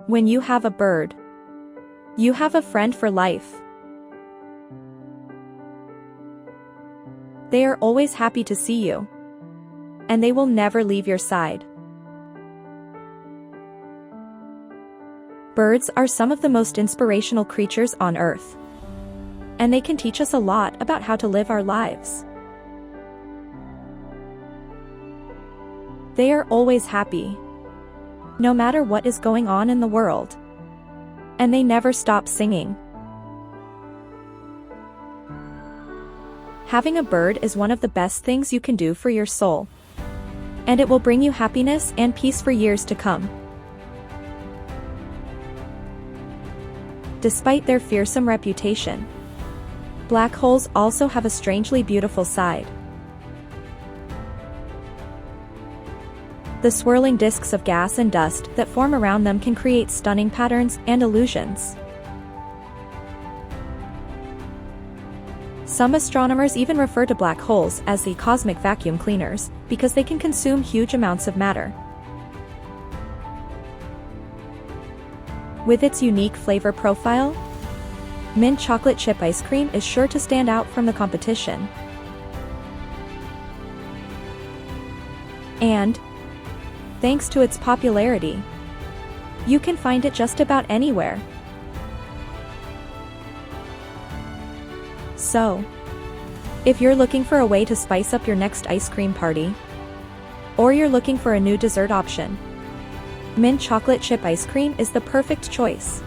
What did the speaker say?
When you have a bird, you have a friend for life. They are always happy to see you, and they will never leave your side. Birds are some of the most inspirational creatures on Earth, and they can teach us a lot about how to live our lives. They are always happy, no matter what is going on in the world, and they never stop singing. Having a bird is one of the best things you can do for your soul, and it will bring you happiness and peace for years to come. Despite their fearsome reputation, black holes also have a strangely beautiful side. The swirling disks of gas and dust that form around them can create stunning patterns and illusions. Some astronomers even refer to black holes as the cosmic vacuum cleaners, because they can consume huge amounts of matter. With its unique flavor profile, mint chocolate chip ice cream is sure to stand out from the competition. And, thanks to its popularity, you can find it just about anywhere. So, if you're looking for a way to spice up your next ice cream party, or you're looking for a new dessert option, mint chocolate chip ice cream is the perfect choice.